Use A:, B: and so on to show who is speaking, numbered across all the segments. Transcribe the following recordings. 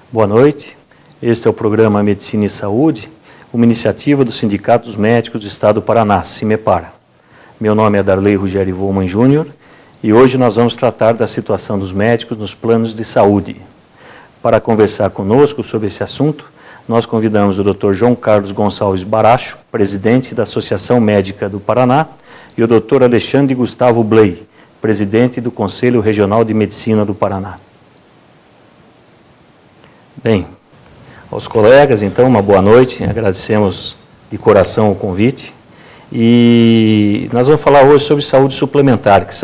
A: Boa noite. Este é o programa Medicina e Saúde, uma iniciativa do Sindicato dos Médicos do Estado do Paraná, Simepar. Meu nome é Darley Ruggieri Volman Júnior e hoje nós vamos tratar da situação dos médicos nos planos de saúde. Para conversar conosco sobre esse assunto, nós convidamos o Dr. João Carlos Gonçalves Baracho, presidente da Associação Médica do Paraná, e o Dr. Alexandre Gustavo Bley, presidente do Conselho Regional de Medicina do Paraná. Bem, aos colegas, então, uma boa noite, agradecemos de coração o convite. E nós vamos falar hoje sobre saúde suplementar, que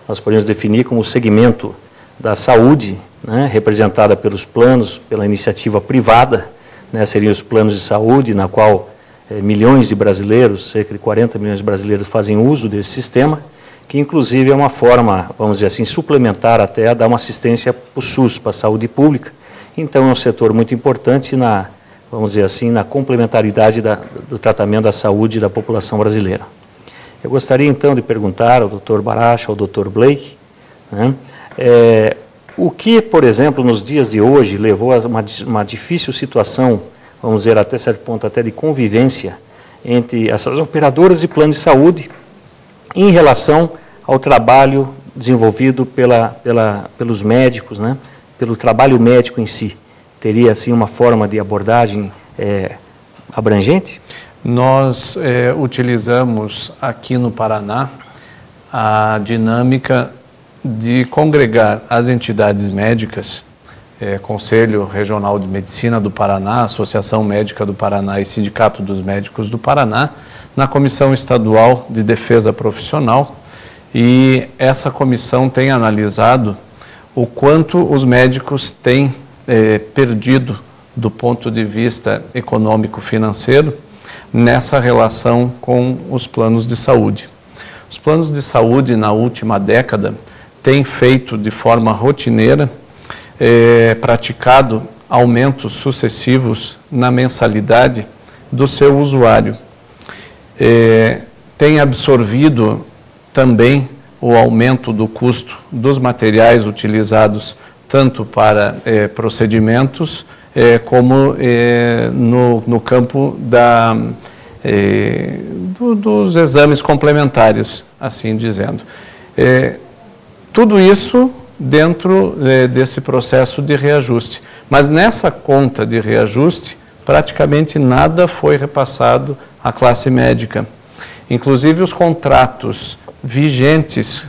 A: nós podemos definir como o segmento da saúde, né, representada pelos planos, pela iniciativa privada, né, seriam os planos de saúde, na qual milhões de brasileiros, cerca de 40 milhões de brasileiros fazem uso desse sistema, que inclusive é uma forma, vamos dizer assim, suplementar até a dar uma assistência para o SUS, para a saúde pública. Então é um setor muito importante vamos dizer assim, na complementaridade do tratamento da saúde da população brasileira. Eu gostaria então de perguntar ao Dr. Baracho, ao Dr. Bley, né, o que, por exemplo, nos dias de hoje levou a uma difícil situação, vamos dizer até certo ponto até de convivência entre essas operadoras de plano de saúde em relação ao trabalho desenvolvido pelos médicos, né, pelo trabalho médico em si. Teria, assim, uma forma de abordagem abrangente?
B: Nós utilizamos aqui no Paraná a dinâmica de congregar as entidades médicas, Conselho Regional de Medicina do Paraná, Associação Médica do Paraná e Sindicato dos Médicos do Paraná, na Comissão Estadual de Defesa Profissional, e essa comissão tem analisado o quanto os médicos têm perdido do ponto de vista econômico-financeiro nessa relação com os planos de saúde. Os planos de saúde, na última década, têm feito de forma rotineira, praticado aumentos sucessivos na mensalidade do seu usuário. Tem absorvido também o aumento do custo dos materiais utilizados tanto para procedimentos como no campo dos exames complementares, assim dizendo. Tudo isso dentro desse processo de reajuste. Mas nessa conta de reajuste, praticamente nada foi repassado à classe médica. Inclusive os contratos vigentes,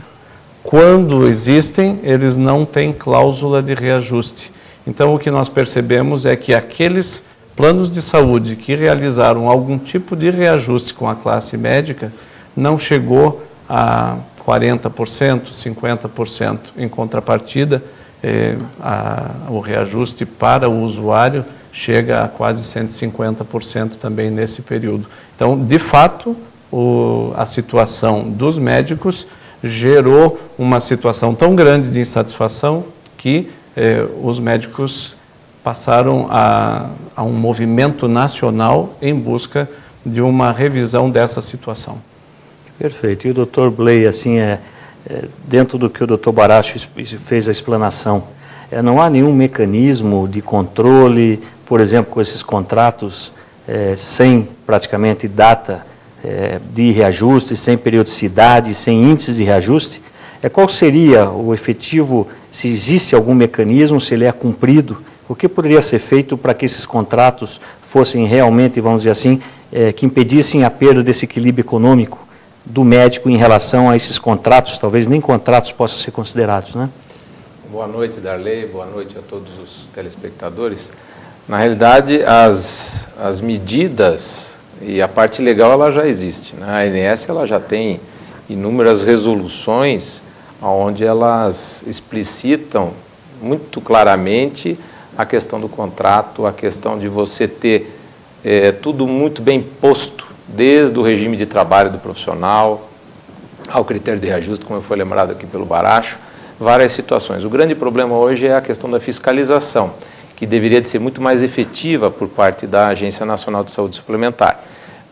B: quando existem, eles não têm cláusula de reajuste. Então, o que nós percebemos é que aqueles planos de saúde que realizaram algum tipo de reajuste com a classe médica não chegou a 40%, 50%. Em contrapartida, o reajuste para o usuário chega a quase 150% também nesse período. Então, de fato, a situação dos médicos gerou uma situação tão grande de insatisfação que os médicos passaram a um movimento nacional em busca de uma revisão dessa situação.
A: Perfeito. E o Dr. Bley, assim, dentro do que o Dr. Baracho fez a explanação, não há nenhum mecanismo de controle, por exemplo, com esses contratos sem praticamente data de reajuste, sem periodicidade, sem índices de reajuste? Qual seria o efetivo, se existe algum mecanismo, se ele é cumprido, o que poderia ser feito para que esses contratos fossem realmente, vamos dizer assim, que impedissem a perda desse equilíbrio econômico do médico em relação a esses contratos, talvez nem contratos possam ser considerados, né?
C: Boa noite, Darley, boa noite a todos os telespectadores. Na realidade, as medidas e a parte legal ela já existe, né? A ANS ela já tem inúmeras resoluções onde elas explicitam muito claramente a questão do contrato, a questão de você ter tudo muito bem posto, desde o regime de trabalho do profissional ao critério de reajuste, como foi lembrado aqui pelo Baracho, várias situações. O grande problema hoje é a questão da fiscalização, que deveria de ser muito mais efetiva por parte da Agência Nacional de Saúde Suplementar.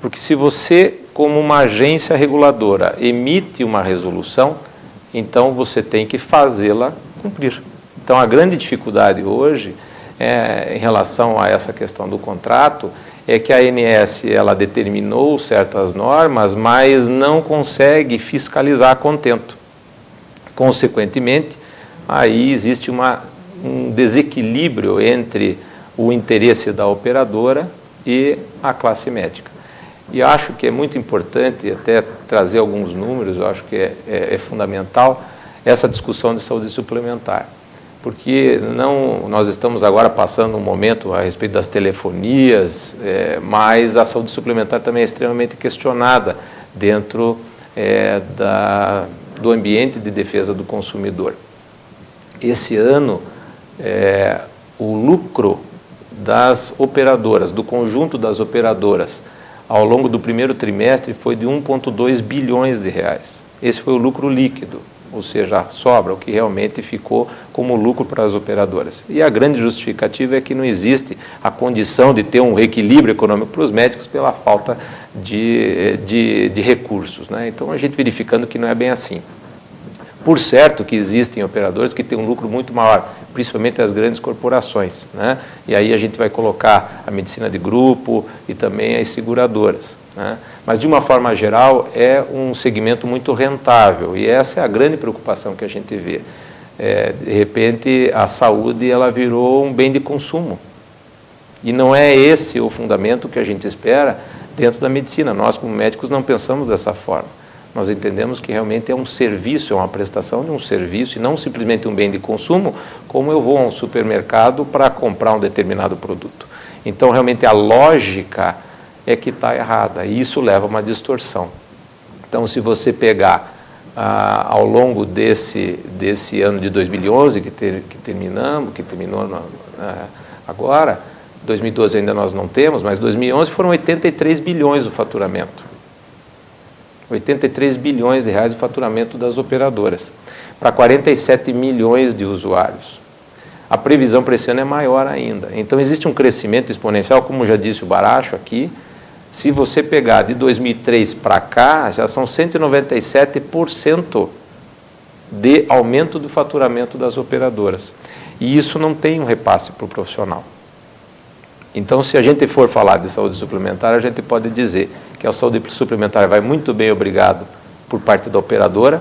C: Porque se você, como uma agência reguladora, emite uma resolução, então você tem que fazê-la cumprir. Então a grande dificuldade hoje em relação a essa questão do contrato é que a ANS ela determinou certas normas, mas não consegue fiscalizar a contento. Consequentemente, aí existe um desequilíbrio entre o interesse da operadora e a classe médica. E acho que é muito importante até trazer alguns números, eu acho que é fundamental essa discussão de saúde suplementar. Porque nós estamos agora passando um momento a respeito das telefonias, mas a saúde suplementar também é extremamente questionada dentro do ambiente de defesa do consumidor. Esse ano, o lucro das operadoras, do conjunto das operadoras, ao longo do primeiro trimestre foi de 1,2 bilhões de reais. Esse foi o lucro líquido, ou seja, a sobra, o que realmente ficou como lucro para as operadoras. E a grande justificativa é que não existe a condição de ter um equilíbrio econômico para os médicos pela falta de recursos, né? Então, a gente verificando que não é bem assim. Por certo que existem operadores que têm um lucro muito maior, principalmente as grandes corporações, né? E aí a gente vai colocar a medicina de grupo e também as seguradoras, né? Mas, de uma forma geral, é um segmento muito rentável e essa é a grande preocupação que a gente vê. De repente, a saúde ela virou um bem de consumo e não é esse o fundamento que a gente espera dentro da medicina. Nós, como médicos, não pensamos dessa forma. Nós entendemos que realmente é um serviço, é uma prestação de um serviço e não simplesmente um bem de consumo, como eu vou a um supermercado para comprar um determinado produto. Então, realmente, a lógica é que está errada e isso leva a uma distorção. Então, se você pegar ao longo desse ano de 2011, que terminou agora, 2012 ainda nós não temos, mas 2011 foram 83 bilhões o faturamento. 83 bilhões de reais o faturamento das operadoras, para 47 milhões de usuários. A previsão para esse ano é maior ainda. Então, existe um crescimento exponencial, como já disse o Baracho aqui. Se você pegar de 2003 para cá, já são 197% de aumento do faturamento das operadoras. E isso não tem um repasse para o profissional. Então, se a gente for falar de saúde suplementar, a gente pode dizer que a saúde suplementar vai muito bem, obrigado, por parte da operadora,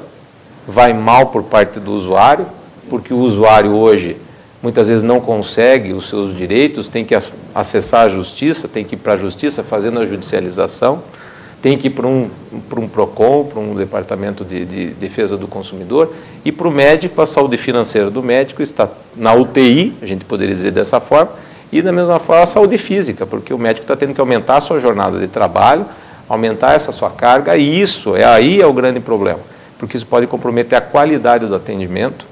C: vai mal por parte do usuário, porque o usuário hoje, muitas vezes não consegue os seus direitos, tem que acessar a justiça, tem que ir para a justiça fazendo a judicialização, tem que ir para um PROCON, para um departamento de defesa do consumidor, e para o médico, a saúde financeira do médico está na UTI, a gente poderia dizer dessa forma, e da mesma forma a saúde física, porque o médico está tendo que aumentar a sua jornada de trabalho, aumentar essa sua carga, e isso aí é o grande problema, porque isso pode comprometer a qualidade do atendimento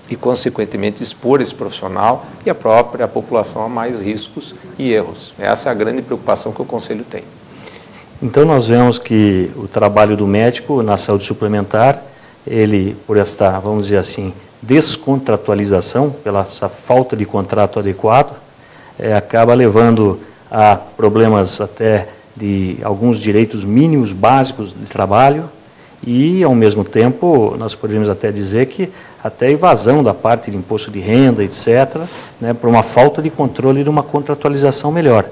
C: e, consequentemente, expor esse profissional e a própria população a mais riscos e erros. Essa é a grande preocupação que o Conselho tem.
A: Então, nós vemos que o trabalho do médico na saúde suplementar, ele, por esta, vamos dizer assim, descontratualização, pela essa falta de contrato adequado, acaba levando a problemas até de alguns direitos mínimos básicos de trabalho e, ao mesmo tempo, nós poderíamos até dizer que até evasão da parte de imposto de renda, etc., né, por uma falta de controle e de uma contratualização melhor.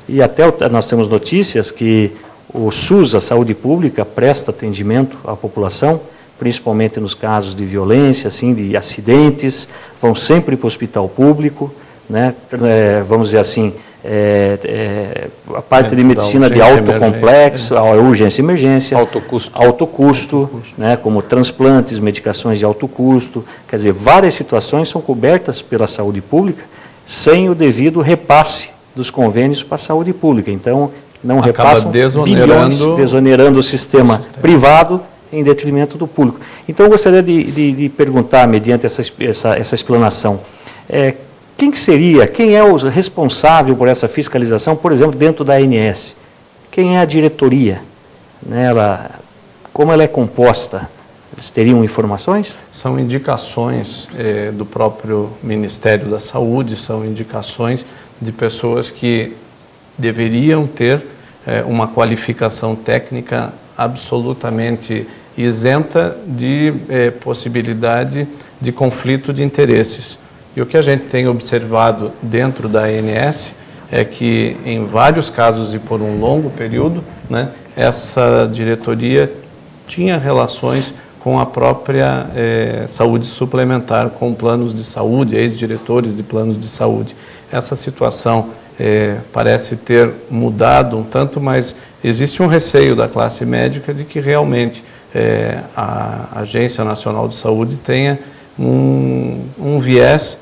A: E até nós temos notícias que o SUS, a saúde pública, presta atendimento à população, principalmente nos casos de violência, assim, de acidentes, vão sempre para o hospital público, né, vamos dizer assim, a parte de medicina de alto complexo, a urgência e emergência, alto custo, né, como transplantes, medicações de alto custo, quer dizer, várias situações são cobertas pela saúde pública sem o devido repasse dos convênios para a saúde pública. Então, não repassam bilhões, desonerando o sistema privado em detrimento do público. Então, eu gostaria de perguntar, mediante essa explanação, quem é o responsável por essa fiscalização, por exemplo, dentro da ANS? Quem é a diretoria? Né, como ela é composta? Eles teriam informações?
B: São indicações do próprio Ministério da Saúde, são indicações de pessoas que deveriam ter uma qualificação técnica absolutamente isenta de possibilidade de conflito de interesses. E o que a gente tem observado dentro da ANS é que, em vários casos e por um longo período, né, essa diretoria tinha relações com a própria saúde suplementar, com planos de saúde, ex-diretores de planos de saúde. Essa situação parece ter mudado um tanto, mas existe um receio da classe médica de que realmente a Agência Nacional de Saúde tenha um viés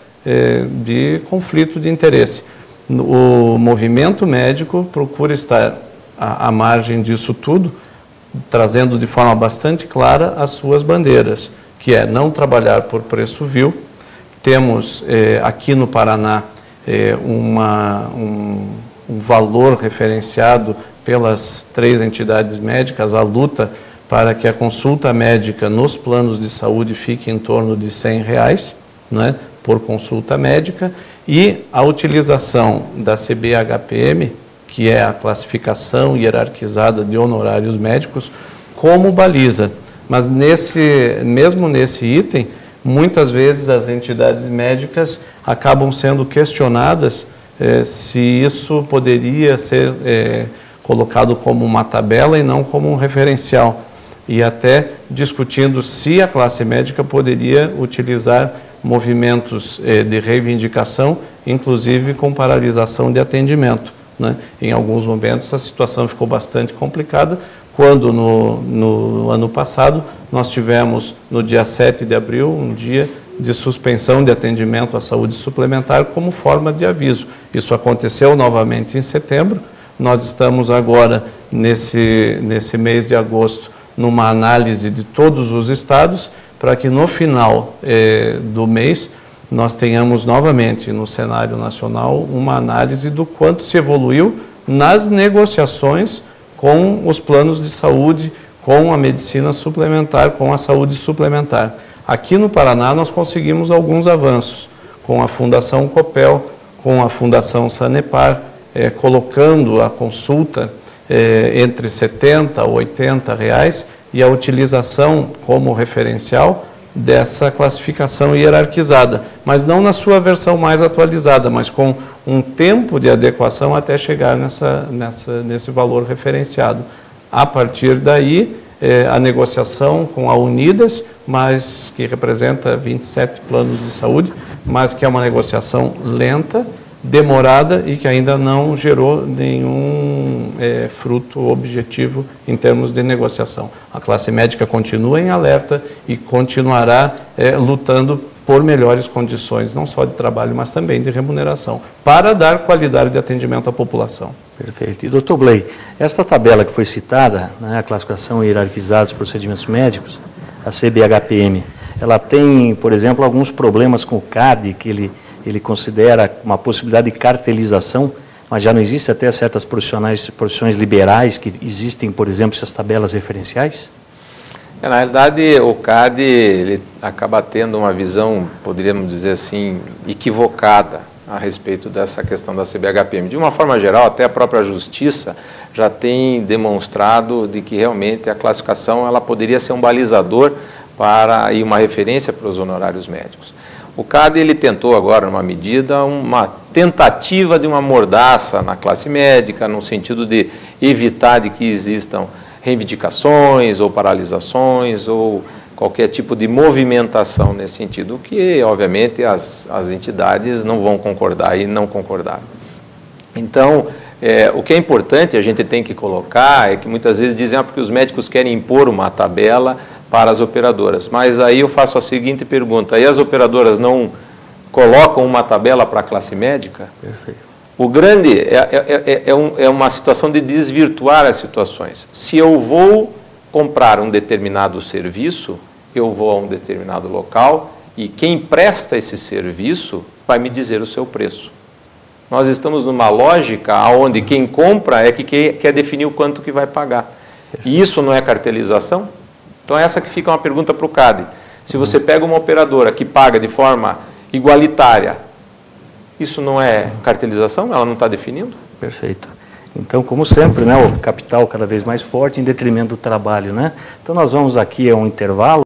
B: de conflito de interesse. O movimento médico procura estar à margem disso tudo, trazendo de forma bastante clara as suas bandeiras, que é não trabalhar por preço vil. Temos aqui no Paraná um valor referenciado pelas 3 entidades médicas, a luta para que a consulta médica nos planos de saúde fique em torno de R$100, né, por consulta médica, e a utilização da CBHPM, que é a classificação hierarquizada de honorários médicos, como baliza. Mas mesmo nesse item, muitas vezes as entidades médicas acabam sendo questionadas se isso poderia ser colocado como uma tabela e não como um referencial, e até discutindo se a classe médica poderia utilizar movimentos de reivindicação, inclusive com paralisação de atendimento, né? Em alguns momentos a situação ficou bastante complicada, quando no ano passado nós tivemos, no dia 7 de abril, um dia de suspensão de atendimento à saúde suplementar como forma de aviso. Isso aconteceu novamente em setembro. Nós estamos agora, nesse mês de agosto, numa análise de todos os estados, para que no final do mês nós tenhamos novamente no cenário nacional uma análise do quanto se evoluiu nas negociações com os planos de saúde, com a medicina suplementar, com a saúde suplementar. Aqui no Paraná nós conseguimos alguns avanços com a Fundação Copel, com a Fundação Sanepar, colocando a consulta entre R$70 a R$80 e a utilização como referencial dessa classificação hierarquizada, mas não na sua versão mais atualizada, mas com um tempo de adequação até chegar nesse valor referenciado. A partir daí, a negociação com a Unidas, mas que representa 27 planos de saúde, mas que é uma negociação lenta, demorada e que ainda não gerou nenhum fruto objetivo em termos de negociação. A classe médica continua em alerta e continuará lutando por melhores condições, não só de trabalho, mas também de remuneração, para dar qualidade de atendimento à população.
A: Perfeito. E, doutor Bley, esta tabela que foi citada, né, a classificação hierarquizada dos procedimentos médicos, a CBHPM, ela tem, por exemplo, alguns problemas com o CAD, que ele considera uma possibilidade de cartelização, mas já não existe até certas profissões liberais que existem, por exemplo, essas tabelas referenciais?
C: Na realidade, o CAD ele acaba tendo uma visão, poderíamos dizer assim, equivocada a respeito dessa questão da CBHPM. De uma forma geral, até a própria Justiça já tem demonstrado de que realmente a classificação ela poderia ser um balizador para e uma referência para os honorários médicos. O CAD ele tentou agora, numa medida, uma tentativa de uma mordaça na classe médica, no sentido de evitar de que existam reivindicações ou paralisações ou qualquer tipo de movimentação nesse sentido, que, obviamente, as entidades não vão concordar e não concordaram. Então, o que é importante, a gente tem que colocar, é que muitas vezes dizem porque os médicos querem impor uma tabela para as operadoras. Mas aí eu faço a seguinte pergunta, aí as operadoras não colocam uma tabela para a classe médica?
A: Perfeito.
C: O grande é uma situação de desvirtuar as situações. Se eu vou comprar um determinado serviço, eu vou a um determinado local e quem presta esse serviço vai me dizer o seu preço. Nós estamos numa lógica onde quem compra é que quer definir o quanto que vai pagar. E isso não é cartelização? Então essa que fica uma pergunta para o CAD. Se você pega uma operadora que paga de forma igualitária, isso não é cartelização? Ela não está definindo?
A: Perfeito. Então, como sempre, né, o capital cada vez mais forte em detrimento do trabalho, né? Então nós vamos aqui a um intervalo.